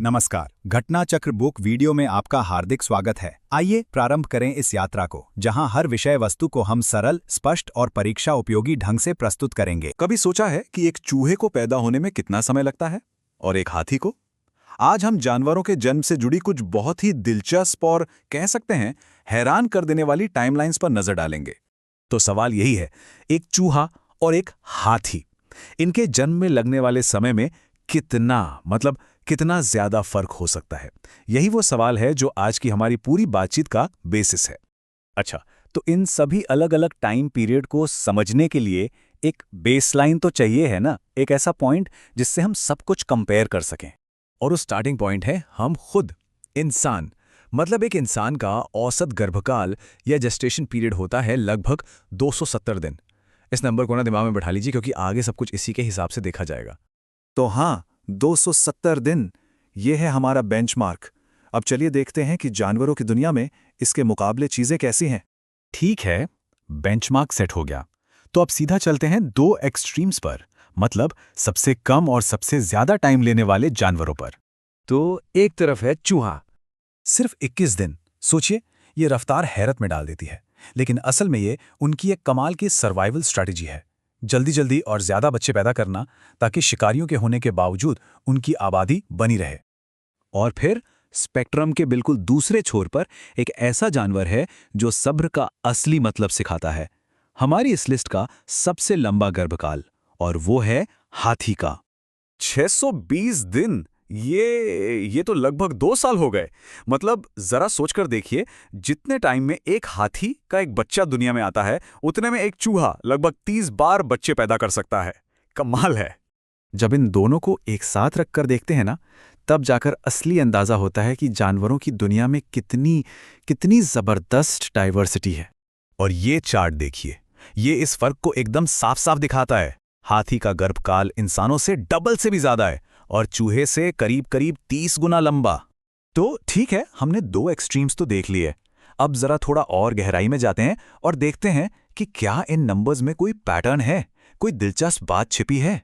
नमस्कार। घटना चक्र बुक वीडियो में आपका हार्दिक स्वागत है। आइए प्रारंभ करें इस यात्रा को, जहां हर विषय वस्तु को हम सरल, स्पष्ट और परीक्षा उपयोगी ढंग से प्रस्तुत करेंगे। कभी सोचा है कि एक चूहे को पैदा होने में कितना समय लगता है और एक हाथी को? आज हम जानवरों के जन्म से जुड़ी कुछ बहुत ही दिलचस्प और कह सकते हैं हैरान कर देने वाली टाइमलाइंस पर नजर डालेंगे। तो सवाल यही है, एक चूहा और एक हाथी, इनके जन्म में लगने वाले समय में कितना ज्यादा फर्क हो सकता है? यही वो सवाल है जो आज की हमारी पूरी बातचीत का बेसिस है। अच्छा, तो इन सभी अलग अलग टाइम पीरियड को समझने के लिए एक बेसलाइन तो चाहिए है ना, एक ऐसा पॉइंट जिससे हम सब कुछ कंपेयर कर सकें। और उस स्टार्टिंग पॉइंट है हम खुद, इंसान। मतलब एक इंसान का औसत गर्भकाल या जेस्टेशन पीरियड होता है लगभग 270 दिन। इस नंबर को ना दिमाग में बैठा लीजिए, क्योंकि आगे सब कुछ इसी के हिसाब से देखा जाएगा। तो हाँ, 270 दिन, ये है हमारा बेंचमार्क। अब चलिए देखते हैं कि जानवरों की दुनिया में इसके मुकाबले चीजें कैसी हैं। ठीक है, बेंचमार्क सेट हो गया, तो अब सीधा चलते हैं दो एक्सट्रीम्स पर, मतलब सबसे कम और सबसे ज्यादा टाइम लेने वाले जानवरों पर। तो एक तरफ है चूहा, सिर्फ 21 दिन। सोचिए, ये रफ्तार हैरत में डाल देती है, लेकिन असल में ये उनकी एक कमाल की सर्वाइवल स्ट्रैटेजी है। जल्दी जल्दी और ज्यादा बच्चे पैदा करना, ताकि शिकारियों के होने के बावजूद उनकी आबादी बनी रहे। और फिर स्पेक्ट्रम के बिल्कुल दूसरे छोर पर एक ऐसा जानवर है जो सब्र का असली मतलब सिखाता है। हमारी इस लिस्ट का सबसे लंबा गर्भकाल, और वो है हाथी का। 620 दिन, ये तो लगभग 2 साल हो गए। मतलब जरा सोचकर देखिए, जितने टाइम में एक हाथी का एक बच्चा दुनिया में आता है, उतने में एक चूहा लगभग 30 बार बच्चे पैदा कर सकता है। कमाल है। जब इन दोनों को एक साथ रखकर देखते हैं ना, तब जाकर असली अंदाजा होता है कि जानवरों की दुनिया में कितनी जबरदस्त डाइवर्सिटी है। और ये चार्ट देखिए, ये इस फर्क को एकदम साफ साफ दिखाता है। हाथी का गर्भकाल इंसानों से डबल से भी ज्यादा है, और चूहे से करीब 30 गुना लंबा। तो ठीक है, हमने दो एक्सट्रीम्स तो देख लिए। अब जरा थोड़ा और गहराई में जाते हैं और देखते हैं कि क्या इन नंबर्स में कोई पैटर्न है, कोई दिलचस्प बात छिपी है।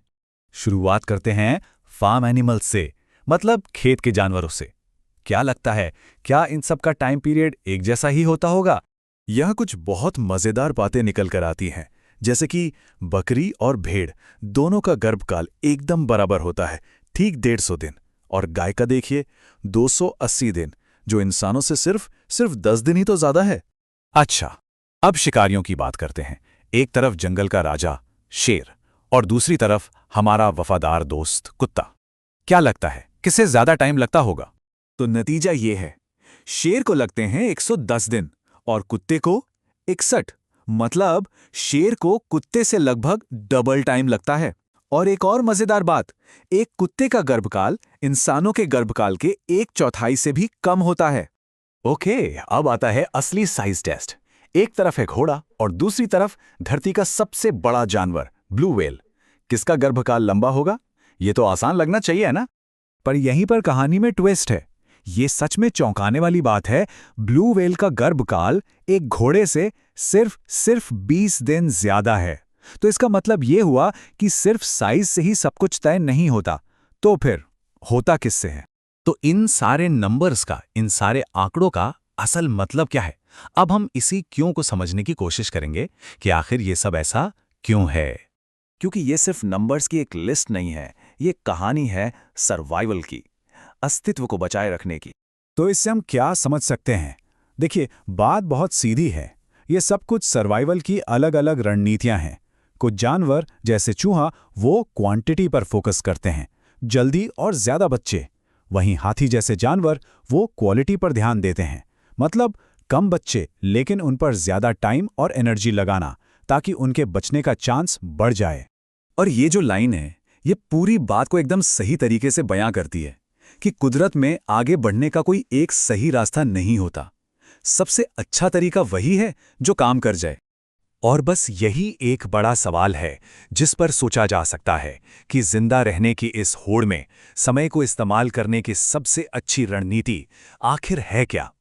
शुरुआत करते हैं फार्म एनिमल्स से, मतलब खेत के जानवरों से। क्या लगता है, क्या इन सब का टाइम पीरियड एक जैसा ही होता होगा? यह कुछ बहुत मजेदार बातें निकल कर आती हैं, जैसे कि बकरी और भेड़ दोनों का गर्भकाल एकदम बराबर होता है, ठीक 150 दिन। और गाय का देखिए, 280 दिन, जो इंसानों से सिर्फ 10 दिन ही तो ज्यादा है। अच्छा, अब शिकारियों की बात करते हैं। एक तरफ जंगल का राजा शेर, और दूसरी तरफ हमारा वफादार दोस्त कुत्ता। क्या लगता है, किसे ज्यादा टाइम लगता होगा? तो नतीजा ये है, शेर को लगते हैं 110 दिन और कुत्ते को 61। मतलब शेर को कुत्ते से लगभग डबल टाइम लगता है। और एक और मजेदार बात, एक कुत्ते का गर्भकाल इंसानों के गर्भकाल के 1/4 से भी कम होता है। ओके, अब आता है असली साइज टेस्ट। एक तरफ है घोड़ा और दूसरी तरफ धरती का सबसे बड़ा जानवर ब्लू व्हेल। किसका गर्भकाल लंबा होगा? ये तो आसान लगना चाहिए ना? पर यहीं पर कहानी में ट्विस्ट है। ये सच में चौंकाने वाली बात है। ब्लू व्हेल का गर्भकाल एक घोड़े से सिर्फ 20 दिन ज्यादा है। तो इसका मतलब ये हुआ कि सिर्फ साइज से ही सब कुछ तय नहीं होता, तो फिर होता किससे है? तो इन सारे नंबर्स का, इन सारे आंकड़ों का असल मतलब क्या है? अब हम इसी क्यों को समझने की कोशिश करेंगे कि आखिर ये सब ऐसा क्यों है। क्योंकि ये सिर्फ नंबर्स की एक लिस्ट नहीं है, ये कहानी है सर्वाइवल की, अस्तित्व को बचाए रखने की। तो इससे हम क्या समझ सकते हैं? देखिए, बात बहुत सीधी है। ये सब कुछ सर्वाइवल की अलग अलग रणनीतियां हैं। कुछ जानवर जैसे चूहा, वो क्वांटिटी पर फोकस करते हैं, जल्दी और ज्यादा बच्चे। वहीं हाथी जैसे जानवर, वो क्वालिटी पर ध्यान देते हैं, मतलब कम बच्चे लेकिन उन पर ज्यादा टाइम और एनर्जी लगाना, ताकि उनके बचने का चांस बढ़ जाए। और ये जो लाइन है, ये पूरी बात को एकदम सही तरीके से बयां करती है कि कुदरत में आगे बढ़ने का कोई एक सही रास्ता नहीं होता। सबसे अच्छा तरीका वही है जो काम कर जाए। और बस यही एक बड़ा सवाल है जिस पर सोचा जा सकता है कि जिंदा रहने की इस होड़ में समय को इस्तेमाल करने की सबसे अच्छी रणनीति आखिर है क्या।